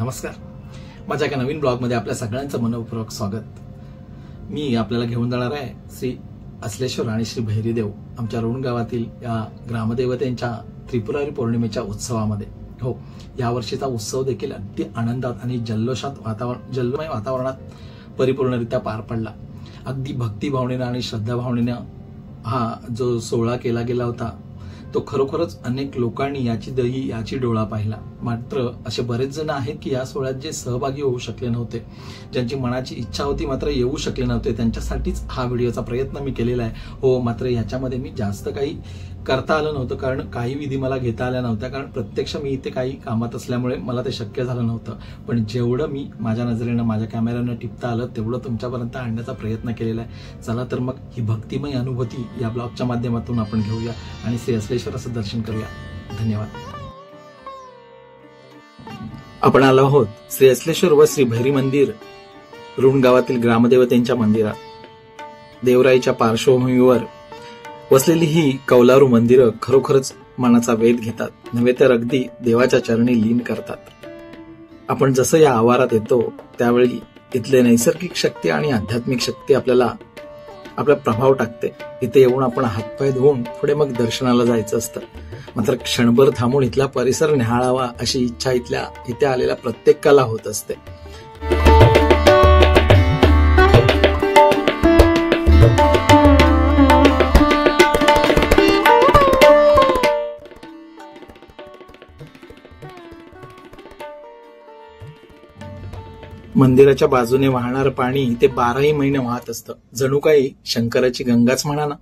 नमस्कार, माझ्या एका नवीन ब्लॉगमध्ये आपल्या सगळ्यांचं मनपूर्वक स्वागत। मी आपल्याला घेऊन जाणार आहे श्री असलेश्वर आणि श्री भैरीदेव आमच्या रोण गावातील या ग्रामदेवतेंच्या त्रिपुरारी पौर्णिमेच्या उत्सवामध्ये। हो, या वर्षीचा उत्सव देखील अगदी आनंदात आणि जल्लोमय वातावरणात परिपूर्णरित्या पार पडला। अगदी भक्तिभावनेने आणि श्रद्धाभावनेने हा जो सोहळा केला गेला होता तो खरोखरच अनेक लोकांनी याची डोळा पाहिला। मात्र असे बरेच जण आहेत की या सोहळ्यात जे सहभागी होऊ शकले नव्हते, ज्यांची मनाची इच्छा होती मात्र येऊ शकले नव्हते, त्यांच्यासाठीच हा व्हिडिओचा प्रयत्न मी केलेला आहे। हो, मात्र याच्यामध्ये मी जास्त काही करता आलं नव्हतं, कारण काही विधी मला घेता आल्या नव्हत्या, कारण प्रत्यक्ष मी इथे काही कामात असल्यामुळे मला ते शक्य झालं नव्हतं। पण जेवढं मी माझ्या नजरेनं माझ्या कॅमेऱ्यानं टिपता आलं तेवढं तुमच्यापर्यंत आणण्याचा प्रयत्न केलेला आहे। चला तर मग ही भक्तिमय अनुभूती या ब्लॉगच्या माध्यमातून आपण घेऊया आणि श्री असलेश्वराचं दर्शन करूया। धन्यवाद। आपण आलो आहोत श्री असलेश्वर व श्री भैरी मंदिर रोण गावातील ग्रामदेवतेंच्या मंदिरात। देवराईच्या पार्श्वभूमीवर वसलेली ही कौलारू मंदिरं खरोखरच मनाचा वेध घेतात, नव्हे तर अगदी देवाच्या चरणी लीन करतात। आपण जसं या आवारात येतो त्यावेळी इथले नैसर्गिक शक्ती आणि आध्यात्मिक शक्ती आपला प्रभाव टाकते। इथे येऊन आपण हातपाय धुवून पुढे मग दर्शनाला जायचं असतं, मात्र क्षणभर थांबून इथला परिसर निहाळावा अशी इच्छा इथे आलेल्या प्रत्येकाला होत असते। मंदिराच्या बाजूने वाहणारं पाणी ते 12ही महिने वाहत असतं, जणू काही शंकराची गंगाच म्हणा ना।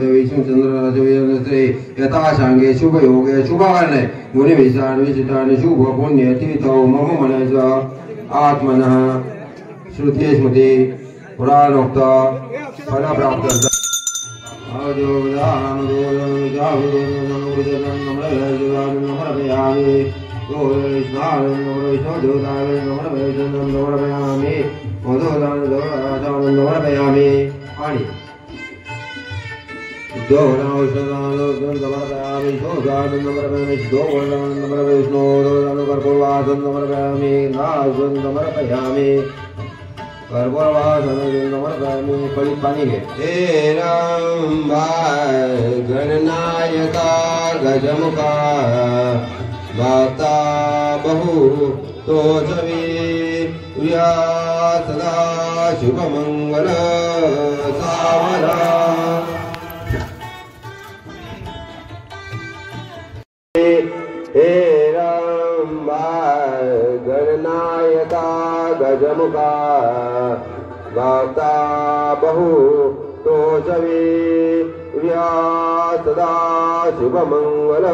विष्णुचंद्र यथाशांगे शुभ योगे शुभाने मुनि विचार विचितानि शुभ पुण्य तीर्थौ मम मनस आत्मनः श्रुती स्मृती पुराणोक्त फलप्राप्त पाणी पाणी घे हे राम गणनायका गजमुखा वाता बहु तो प्रिया सदा शुभमंगल सावरा हे राम गणनायका गजमुखा वाता बहु तो प्रिया सदा शुभमंगल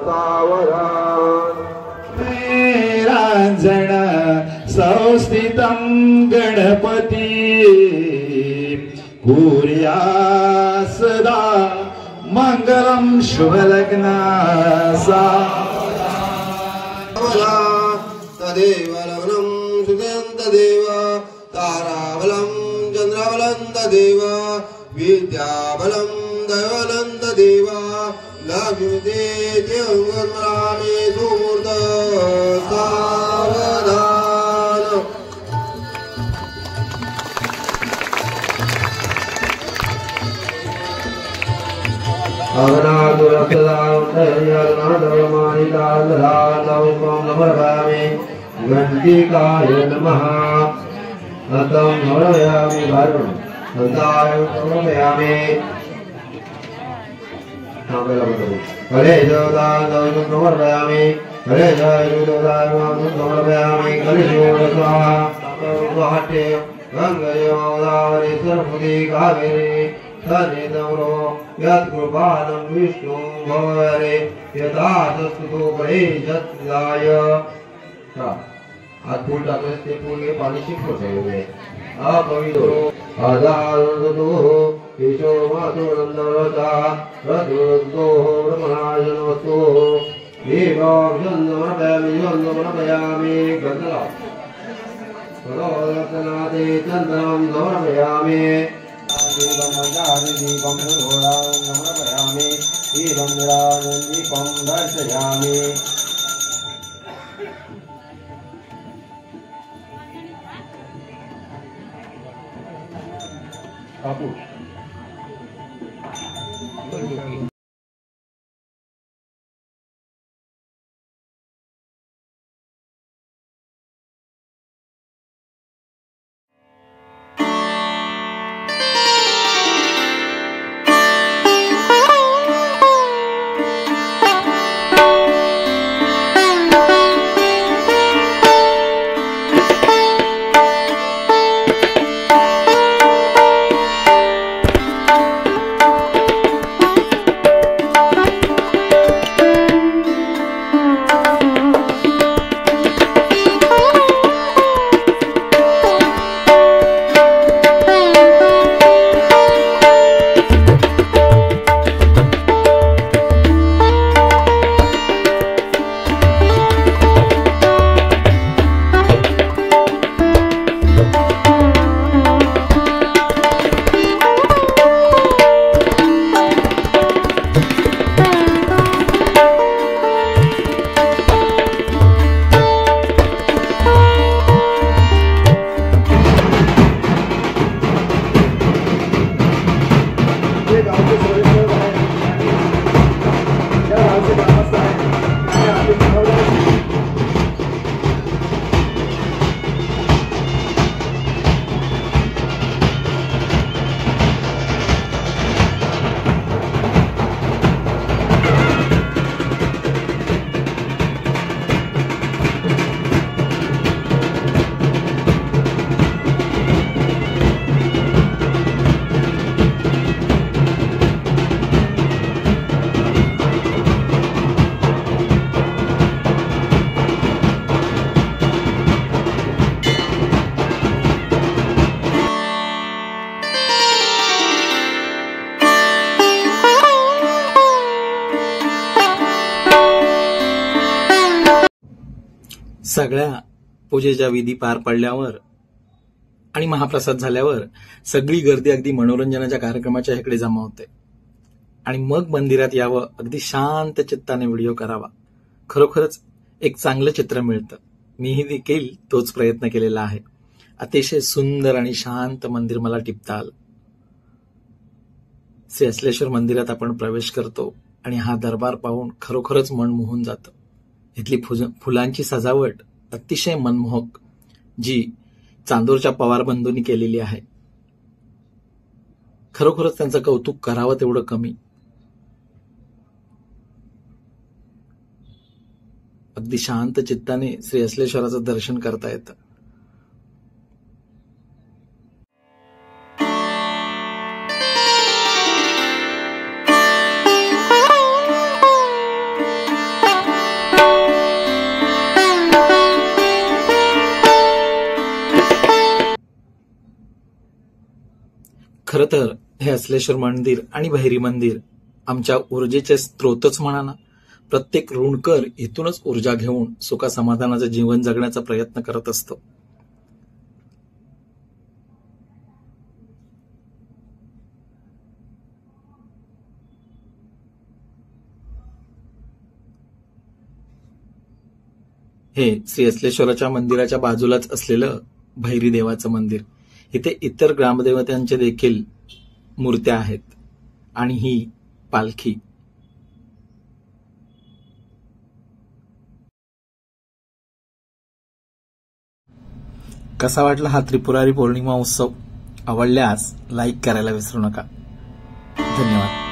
सावरा रांजण संस्थितं गणपती कुर्या सदा मंगलम शुभलग्ना तदेव लग्नं सुदन्तदेव ताराबलं चन्द्रबलं तदेव विद्याबलं दैवलं तदेव लक्ष्मीते देवगन्मरामे सुमूर्त सावधान घंटिकाय नमः अतं समर्पयामि भारुं संताय समर्पयामि हरे देवताय समर्पयामि हरे देवताय समर्पयामि कलिशोरस्वाहा गंगे गोदावरी सरस्वती कावेरी तन्निधरो यत्कृपालं विष्णु भवरे यथा संस्कृतो परे जत्याय हाथ फूल टाकले ते फूल हे पाणी शिंपडू शकले अपवित्रो आदारदो केशो मातो नंदरता रदुदो ब्रह्मणाय नमस्तो देवं समर्पयामि गंधला सर्वरत्नादे चन्द्रं समर्पयामि दीपं समर्पयामि दीपं दर्शयामि सगळ्या पूजेच्या विधी पार पडल्यावर आणि महाप्रसाद झाल्यावर सगळी गर्दी अगदी मनोरंजनाच्या कार्यक्रमाच्या इकडे जमा होते आणि मग मंदिरात यावं, अगदी शांत चित्ताने व्हिडिओ करावा. खरोखरच एक चांगलं चित्र मिळतं. मीही देखील तोच प्रयत्न केलेला आहे. अतिशय सुंदर आणि शांत मंदिर मला टिपता आलं. श्री असलेश्वर मंदिरात आपण प्रवेश करतो आणि हा दरबार पाहून खरोखरच मन मोहून जातं. इथली फुलांची सजावट अतिशय मनमोहक, जी चांदोरच्या पवार बंधूंनी केलेली आहे. खरोखरच त्यांचं कौतुक करावं तेवढं कमी. अगदी शांत चित्ताने श्री असलेश्वराचं दर्शन करता येतं. खरं तर हे असलेश्वर मंदिर आणि भैरी मंदिर आमच्या ऊर्जेचे स्त्रोतच म्हणा ना. प्रत्येक ऋणकर इथूनच ऊर्जा घेऊन सुखा समाधानाचं जीवन जगण्याचा प्रयत्न करत असतो. हे श्री असलेश्वराच्या मंदिराच्या बाजूलाच असलेलं भैरी देवाचं मंदिर. इथे इतर ग्रामदेवतांचे देखील मूर्त्या आहेत आणि ही पालखी. कसा वाटला हा त्रिपुरारी पौर्णिमा उत्सव? आवडल्यास लाईक करायला विसरू नका. धन्यवाद.